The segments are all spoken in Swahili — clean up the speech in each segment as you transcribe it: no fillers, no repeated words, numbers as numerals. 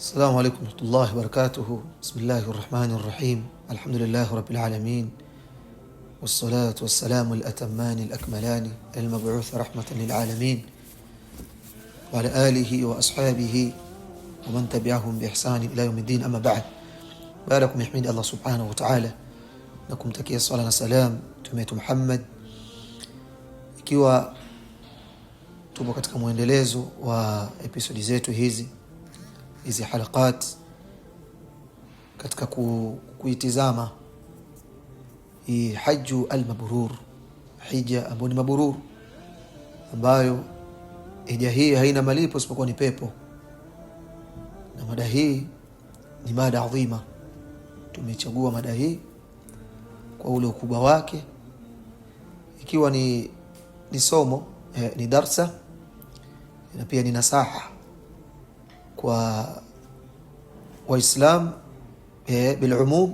السلام عليكم ورحمة الله وبركاته. بسم الله الرحمن الرحيم. الحمد لله رب العالمين، والصلاة والسلام الأتمان الأكملان المبعوث رحمة للعالمين، وعلى آله وأصحابه ومن تبعهم بإحسان إلى يوم الدين. أما بعد، باركم يحمد الله سبحانه وتعالى لكم تكي الصلاة والسلام تميت محمد, ikiwa tupo katika muendelezo wa episodi zetu hizi halakat katika kuitizama hii haju al-mabrur, hija ambayo ni mabrur, ambayo hija hii haina malipo isipokuwa ni pepo. Na mada hii ni mada adhima. Tumechagua mada hii kwa ule ukubwa wake, ikiwa ni somo, ni darsa, na pia ni nasaha kwa Waislam bilumum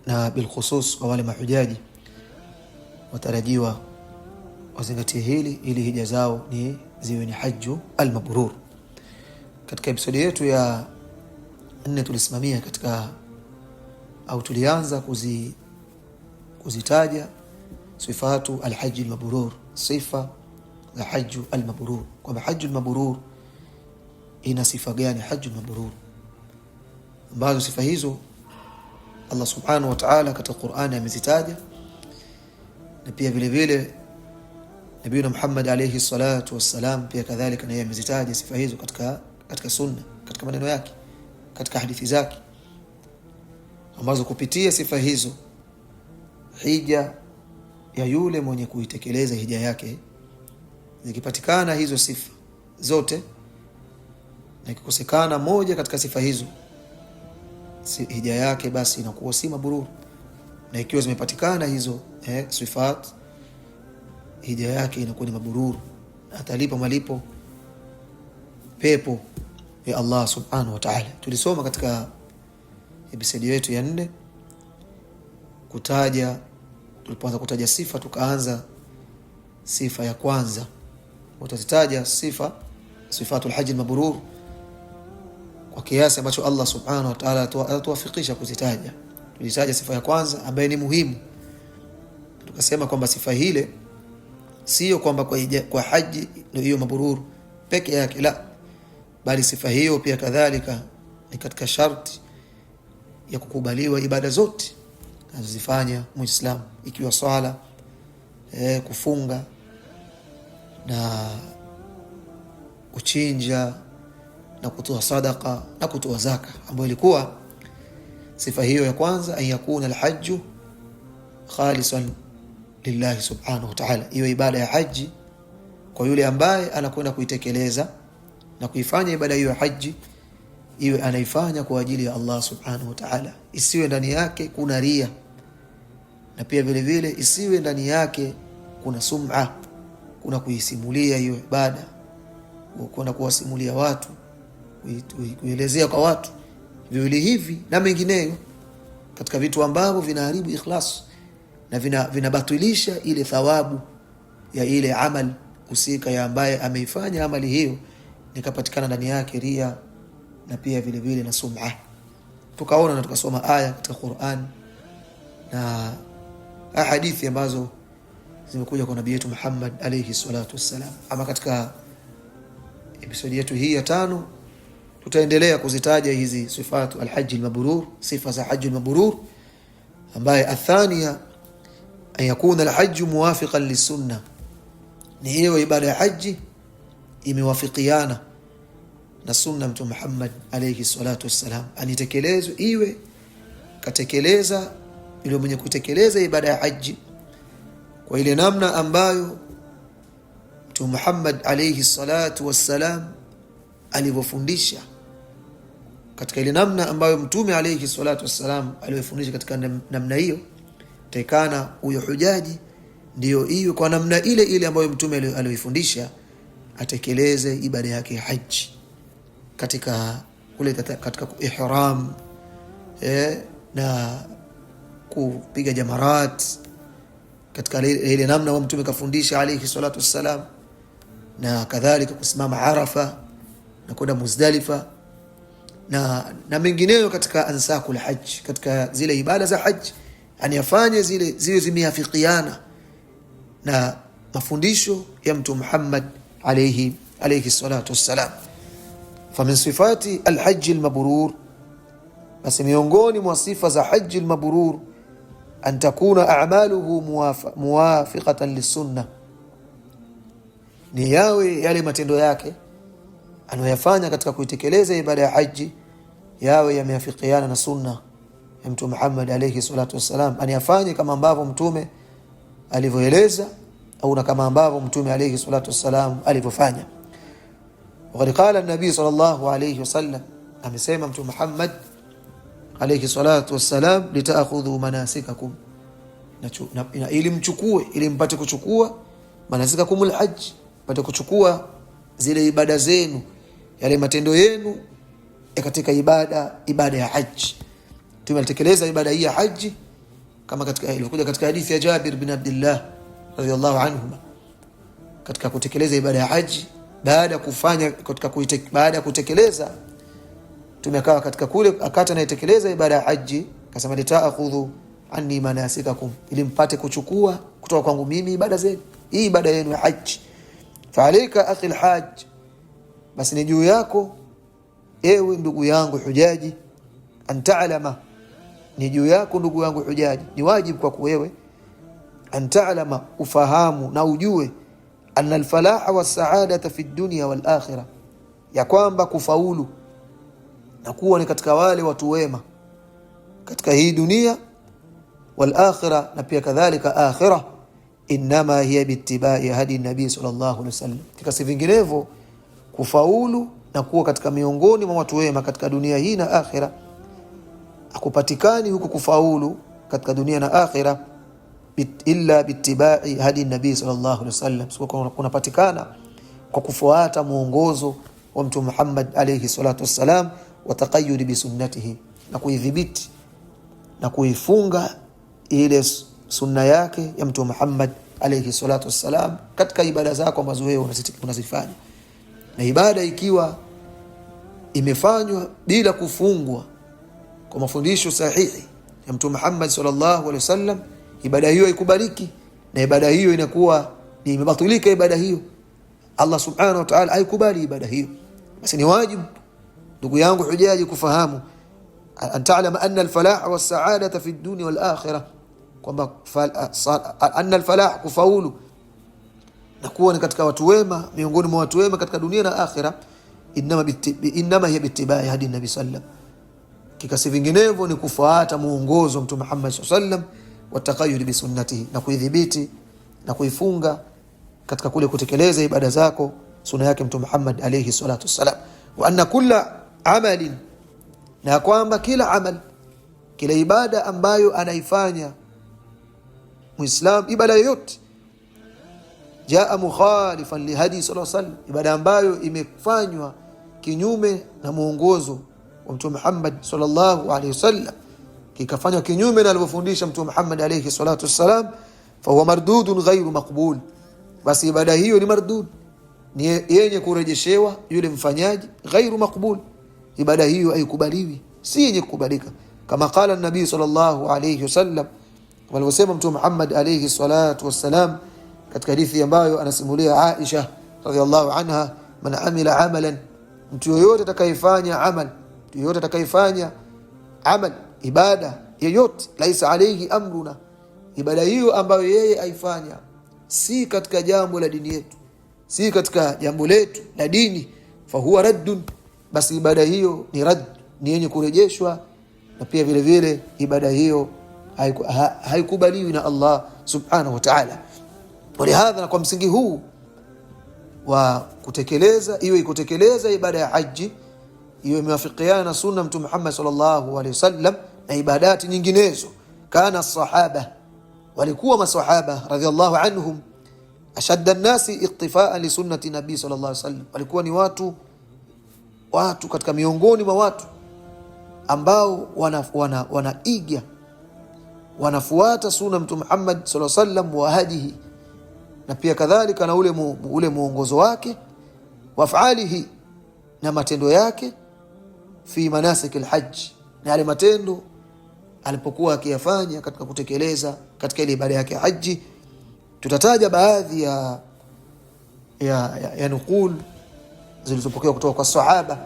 na bilkhusus, kwa wale mahujaji watarajiwa wazingatie hili ili hija zao ziwe ni haju al-mabrur. Katika episodi yetu ya 4 tulisimamia katika, au tulianza kuzitaja sifatu al-hajj al-mabrur, sifa za haju al-mabrur, kwamba haju al-mabrur ina sifa gani, haju al-mabrur, ambazo sifa hizo Allah subhanahu wa ta'ala katika Qur'ani amezitaja, na pia vile vile Nabii Muhammad alayhi salatu wassalam pia kadhalika na yeye amezitaja sifa hizo katika sunna, katika maneno yake, katika hadithi zake, ambazo kupitia sifa hizo hija ya yule mwenye kuitekeleza hija yake, zikipatikana hizo sifa zote na ikikosekana moja katika sifa hizo, hija yake basi inakuwa si mabrur. Na ikiwa zimepatikana hizo sifat, hija yake inakuwa ni mabrur, atalipa malipo pepo ya Allah subhanahu wa ta'ala. Tulisoma katika episodi yetu ya 4 tulipoanza kutaja sifa, tukaanza sifa ya kwanza. Utazitaja sifatul hajj al-mabrur kwa kiasi ambacho Allah subhanahu wa ta'ala atuwafikisha kuzitaja. Tulitaja sifa ya kwanza ambayo ni muhimu, tukasema kwamba sifa hile sio kwamba kwa haji ndio hiyo mabrur peke yake, la, bali sifa hiyo pia kadhalika ni katika sharti ya kukubaliwa ibada zote anazifanya Muislamu, ikiwa swala, kufunga na kuchinja na kutoa sadaka na kutoa zaka, ambayo ilikuwa sifa hiyo ya kwanza, an yakuna al-hajj khalisan lillahi subhanahu wa ta'ala. Hiyo ibada ya haji kwa yule ambaye anakwenda kuitekeleza na kuifanya ibada hiyo ya haji, iwe anaifanya kwa ajili ya Allah subhanahu wa ta'ala, isiwe ndani yake kuna ria, na pia vile vile isiwe ndani yake kuna sum'a, kuna kuisimulia hiyo ibada, kuna kuwasimulia watu, kuelezea kwa watu. Viwili hivi na mengineyo katika vitu ambavyo vinaharibu ikhlas na vinabatilisha ile thawabu ya ile amal husika ya ambaye ameifanya amali hiyo, nikapatikana ndani yake ria na pia vile vile na sum'a. Tukaona na tukasoma aya katika Qur'an na hadithi ambazo zimekuja kwa nabii yetu Muhammad alayhi salatu wassalam. Ama katika episodi yetu hii ya 5 tutaendelea kuzitaja hizi sifatu al-hajj al-mabrur, sifa za hajj al-mabrur, ambaye athania an yakuna al-hajj muwafiqan lis-sunnah, ni hiyo ibada ya haji imewafikiana na sunna mtume Muhammad alayhi salatu wassalam, anitekelezwe, iwe katekeleza ile mwenye kutekeleza ibada ya haji kwa ile namna ambayo mtume Muhammad alayhi salatu wassalam alivyofundisha, katika ile namna ambayo mtume alayhi salatu wassalam alivyofundisha, katika namna hiyo taikana huyo hujaji ndio hiyo kwa namna ile ile ambayo mtume alivyofundisha atekeleze ibada yake haji, katika ihram, na kupiga jamarat katika ile namna mtume kafundisha alayhi salatu wassalam, na kadhalika kusimama Arafa na kwenda Muzdalifa na mengineyo katika ansakul hajj, katika zile ibada za hajj, yani afanye zile zimeafikiana na mafundisho ya Mtume Muhammad alayhi salatu wassalam. Famin sifati alhajj almabrur, basi miongoni mwa sifa za hajj almabrur an takuna a'maluhu muwafiqatan lisunna, ni yawe yale matendo yake anayoyafanya katika kuitekeleza ibada ya haji yawe yameafikiana na sunna ya Mtume Muhammad alayhi salatu wassalam, aniyafanye kama ambavyo mtume alivyoeleza au na kama ambavyo mtume alayhi salatu wassalam alivyofanya. Waqad qala an-nabi sallallahu alayhi wasallam, amesema Mtume Muhammad alayhi salatu wassalam, litaakhudhu manasikakum, ili mchukue, ili mpate kuchukua manasikakumul hajj, mpate kuchukua zile ibada zenu, yale matendo yenu katika ibada ya haji. Tumetekeleza ibada hii ya haji kama katika ilivyokuja katika hadithi ya Jabir bin Abdullah radhiyallahu anhuma, katika kutekeleza ibada ya haji baada ya kutekeleza tumekaa katika kule akata naitekeleza ibada ya haji, akasema litaakhudhu anni manasikakum, ili mpate kuchukua kutoka kwangu mimi ibada zenu, hii ibada yenu ya haji. Fa alayka akhi alhajj, basi ni juu yako ewe ndugu yangu hujaji, an ta'lama, ni juu yako ndugu yangu hujaji, ni wajibu kwa wewe, an ta'lama, ufahamu na ujue, anna alfalaha was-sa'adata fi dunya wal akhirah, ya kwamba kufaulu na kuwa ni katika wale watu wema katika hii dunia wal akhirah, na pia kadhalika akhirah, inma hiya biittiba'i hadi nabii sallallahu alaihi wasallam, kikasi vinginevyo kufaulu na kuwa katika miongoni mwa watu wema katika dunia hii na akhira akupatikani huku kufaulu katika dunia na akhira illa biittiba'i hadi nabii sallallahu alaihi wasallam, sio kunapatikana kwa kufuata muongozo wa Mtume Muhammad alayhi salatu wassalam, wa taqayyud bi sunnatihi, na kuidhibiti na kuifunga ile sunna yake ya Mtume Muhammad alayhi salatu wassalam katika ibada zako ambazo wewe unazifanya. Na ibada ikiwa imefanywa bila kufungwa kwa mafundisho sahihi ya Mtume Muhammad sallallahu alaihi wasallam, ibada hiyo haikubaliki, na ibada hiyo inakuwa ni imebatulika. Ibada hiyo Allah subhanahu wa ta'ala haikubali ibada hiyo. Basi ni wajibu ndugu yangu hujaji kufahamu, an ta'lama anna al-falah wa as-sa'adata fi ad-dunya wal akhirah, kwamba anna al-falah, kufaulu na kuwa ni katika watu wema miongoni mwa watu wema katika dunia na akhira, inma hiya bittiba'i hadi nabii sallam, kikasi vinginevyo ni kufuata muongozo wa Mtume Muhammad sallam, wa taqayyud bi sunnatihi, na kuidhibiti na kuifunga katika kule kutekeleza ibada zako sunna yake Mtume Muhammad alayhi salatu wassalam. Wa anna kulla amalin, na kwamba kila amal, kila ibada ambayo anaifanya Muislam, ibada yoyote jaa mukhalifan li hadi sallallahu alaihi wasallam, ibada ambayo imefanywa kinyume na muongozo wa Mtume Muhammad sallallahu alaihi wasallam, kikafanywa kinyume na alivyofundisha Mtume Muhammad alayhi salatu wassalam, fa huwa mardudun ghairu maqbul, basi ibada hiyo ni mardud, ni yenye kurejeshewa yule mfanyaji, ghairu maqbul, ibada hiyo haikubaliwi, si yenye kukubalika, kama qala an-nabii sallallahu alayhi wasallam, walivyosema Mtume Muhammad alayhi salatu wassalam katika hadithi ambayo anasimulia Aisha radhiallahu anha, man amila amalan, mtu yoyote atakayefanya amal, mtu yoyote atakayefanya amal, ibada yoyote, laisa alayhi amruna, ibada hiyo ambayo yeye aifanya si katika jambo la dini yetu, si katika jambo letu la dini, fa huwa raddun, basi ibada hiyo ni rad, ni yenye kurejeshwa, na pia vile vile ibada hiyo haikubaliwi na Allah subhanahu wa ta'ala. Walihadha, na kwa msingi huu wa kutekeleza, iwe kutekeleza ibada ya haji iwe imewafikiana na sunna Mtume Muhammad sallallahu alaihi wasallam na ibadati nyinginezo, kana sahaba, walikuwa masahaba radhiallahu anhum ashadda an-nasi iktifaan li sunnati nabii sallallahu alaihi wasallam, walikuwa ni watu katika miongoni mwa watu ambao wanaiga wanafuata sunna Mtume Muhammad sallallahu alaihi wasallam wa hadihi, na pia kadhalika na ule muongozo wake, wa afalihi, na matendo yake, fi manasik alhajj, na yale matendo alipokuwa akiyafanya katika kutekeleza katika ile ibada yake haji. Tutataja baadhi ya nukul zilizopokewa kutoka kwa sahaba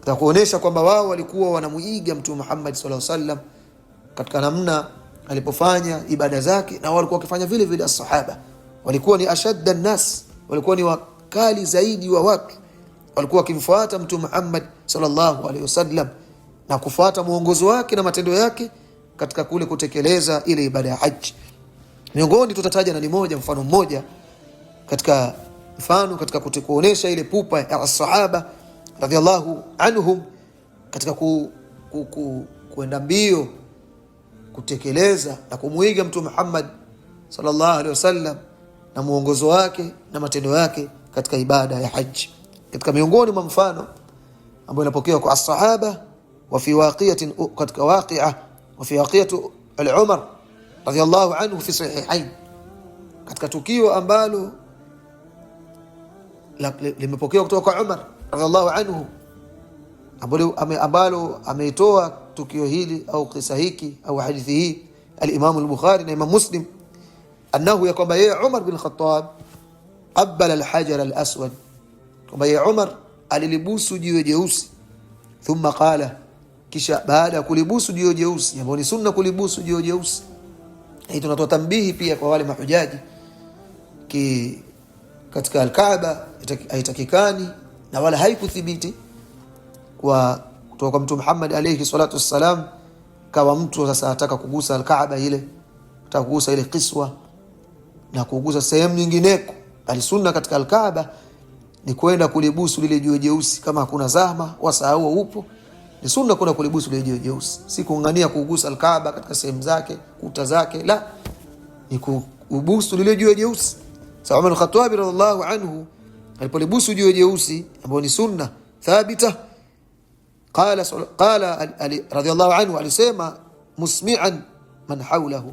za kuonesha kwamba wao walikuwa wanamuiga Mtume Muhammad sallallahu alaihi wasallam katika namna alipofanya ibada zake, na walikuwa wakifanya vile vile. As-sahaba walikuwa ni ashadda an-nas, walikuwa ni wakali zaidi wa watu, walikuwa wakimfuata Mtume Muhammad sallallahu alaihi wasallam na kufuata muongozo wake na matendo yake katika kule kutekeleza ile ibada ya haji. Miongoni tutataja na ni moja, mfano mmoja katika mfano katika kuonesha ile pupa ya sahaba radhiallahu anhum katika kuenda mbio kutekeleza na kumuiga Mtume Muhammad sallallahu alaihi wasallam na muongozo wake na matendo yake katika ibada ya haji. Katika miongoni mwa mfano ambao inapokewa kwa sahaba wa fi waqi'atin, katika waqi'a wa fi waqi'atu al-Umar radhiallahu anhu fi sahihain, katika tukio ambalo limepokewa kutoka kwa Umar radhiallahu anhu, ambalo ameitoa tukio hili au kisa hiki au hadithi hii al-Imam al-Bukhari na Imam Muslim, annahu ya kwamba yeye Umar bin Khattab qabbala al-hajar al-aswad, kwamba yeye Umar alilibusu jiwe jeusi. Thumma qala, kisha baada ya kulibusu jiwe jeusi, ambapo ni sunna kulibusu jiwe jeusi. Hii tunatoa tambihi pia kwa wale mahujaji katika al-Kaaba haitakikani na wala haikuthibiti kwa kutoka kwa Mtume Muhammad alayhi salatu wassalam, kama mtu sasa ataka kugusa al-Kaaba ile, ataka kugusa ile kiswa na kugusa sehemu nyingineko, bali sunna katika al-Kaaba ni kwenda kulibusu lile jiwe jeusi. Kama hakuna zahma wasahau upo, ni sunna kwenda kulibusu lile jiwe jeusi, si kuungania kugusa al-Kaaba katika sehemu zake, kuta zake, la, ni kubusu lile jiwe jeusi. Sa Umar al-Khattab radhiallahu anhu alipolibusu jiwe jeusi ambao ni sunna thabita, qala radhiallahu anhu, alisema musmi'an man hawlahu,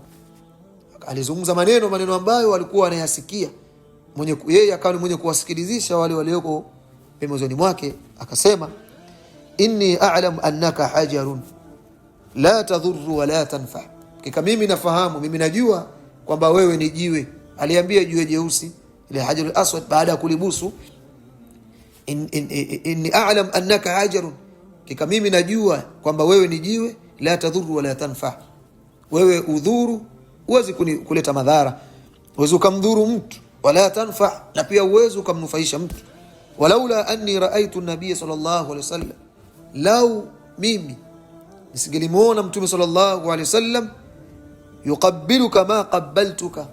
alizungumza maneno ambayo walikuwa wanayasikia, yeye akawa ni mwenye kuwasikilizisha wale walioko pembezoni mwake. Akasema, inni a'lam annaka hajarun la tadhurru wa la tanfa, kika mimi nafahamu, mimi najua kwamba wewe ni jiwe. Aliambia jiwe jeusi ile hajarul aswad baada ya kulibusu, inni a'lam annaka hajarun, kika mimi najua kwamba wewe ni jiwe, la tadhurru wa la tanfa, wewe udhuru, uwezi kuleta madhara, uwezi ukamdhuru mtu, wala tanfa, na pia uwezi ukamnufaisha mtu. Walaula anni ra'aytu an-nabiy sallallahu alayhi wasallam, lau mimi nisingelimuona Mtume sallallahu alayhi wasallam yuqabbiluka ma qabbaltuka,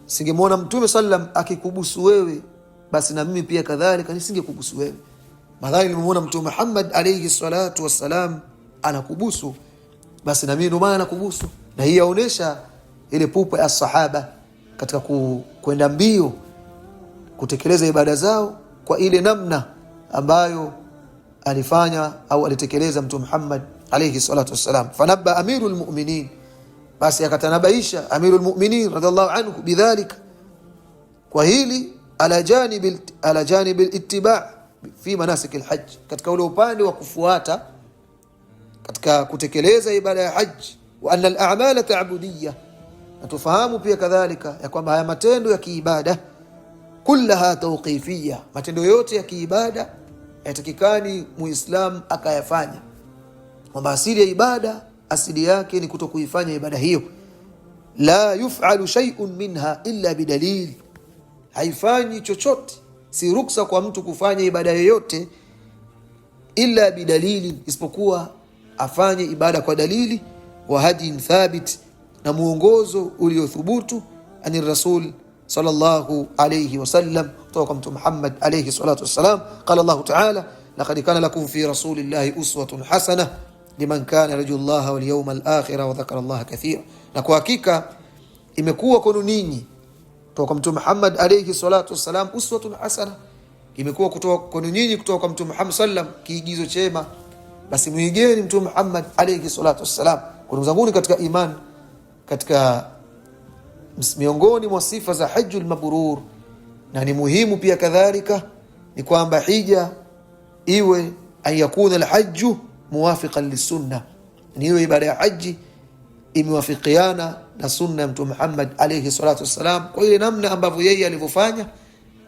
singemuona Mtume sallam akikubusu wewe, basi na mimi pia kadhalika nisingekubusu wewe. Madhali nimemuona Mtume Muhammad alayhi salatu wassalam anakubusu, basi na mimi ndo maana nakubusu. Na hii yaonesha ile pupa ya sahaba katika kwenda mbio kutekeleza ibada zao kwa ile namna ambayo alifanya au alitekeleza Mtume Muhammad alayhi salatu wassalam. Fanabba amirul mu'minin, basi akatanabaisha amirul mu'minin radhiallahu anhu bidhalika, kwa hili ala janibil ittiba' fi manasik alhajj, katika ule upande wa kufuata katika kutekeleza ibada ya haji. Wa anna al-a'mala ta'budiyya, na tufahamu pia kadhalika ya kwamba haya matendo ya kiibada kullaha tawqifiyya, matendo yote ya kiibada yatakikani muislam akayafanya, kwamba asili ya ibada, asili yake ni kutokuifanya ibada hiyo. La yuf'alu shay'un minha illa bidalil, haifanyi chochote, si ruksa kwa mtu kufanya ibada yoyote illa bidalili, isipokuwa afanye ibada kwa dalili, wa hadin thabit, na muongozo uliothubutu, ani rasul sallallahu alayhi wasallam, kutoka kwa Mtume Muhammad alayhi salatu wassalam. Qala Allah ta'ala, laqad kana lakum fi rasulillahi uswatun hasana liman kana yarju Allah wal yawmal akhir wa dhakara Allah kathira, na kwa hakika imekuwa kwenu ninyi kutoka kwa Mtume Muhammad alayhi salatu wassalam uswatun hasana, imekuwa kutoka kwenu nyinyi kutoka kwa Mtume Muhammad sallam kiigizo chema, basi muigeni Mtume Muhammad alayhi salatu wassalam. Ndugu zangu katika iman, katika miongoni mwa sifa za hajjul mabrur, na ni muhimu pia kadhalika, ni kwamba hija iwe an yakuna alhajj muwafiqan lisunna, ni hiyo ibada ya haji imewafikiana na sunna ya Mtume Muhammad alayhi salatu wassalam, kwa ile namna ambavyo yeye alivyofanya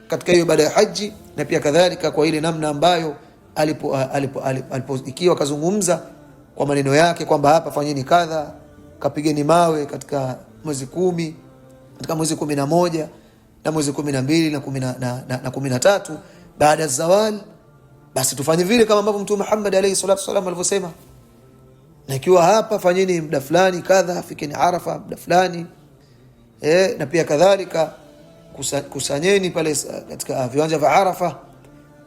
katika hiyo ibada ya haji, na pia kadhalika kwa ile namna ambayo ikiwa kazungumza kwa maneno yake kwamba hapa fanyeni kadha, kapigeni mawe katika mwezi 10, katika mwezi 11 na mwezi 12 na 13 baada ya zawal, basi tufanye vile kama ambavyo Mtume Muhammad alayhi salatu wasallam alivyosema. Na ikiwa hapa fanyeni muda fulani kadha, fikeni Arafa muda fulani, na pia kadhalika kusanyeni pale katika viwanja vya Arafa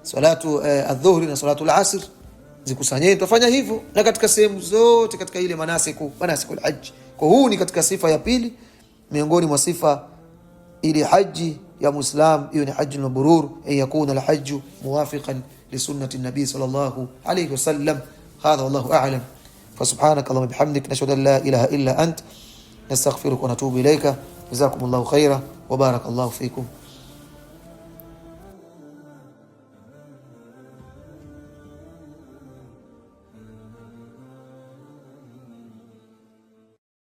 salatu adhuhuri na salatu al-asr, zikusanyeni, tufanya hivyo na katika sehemu zote katika ile manasikul hajj. Kwa huu ni katika sifa ya pili miongoni mwa sifa ili haji ya Muislam hiyo ni hajjul mabrur, an yakuna al-hajj muwafiqan li sunnati an-nabi sallallahu alayhi wasallam. Hadha wallahu a'lam. فسبحانك اللهم وبحمدك نشهد ان لا اله الا انت نستغفرك ونتوب اليك. جزاكم الله خيرا وبارك الله فيكم.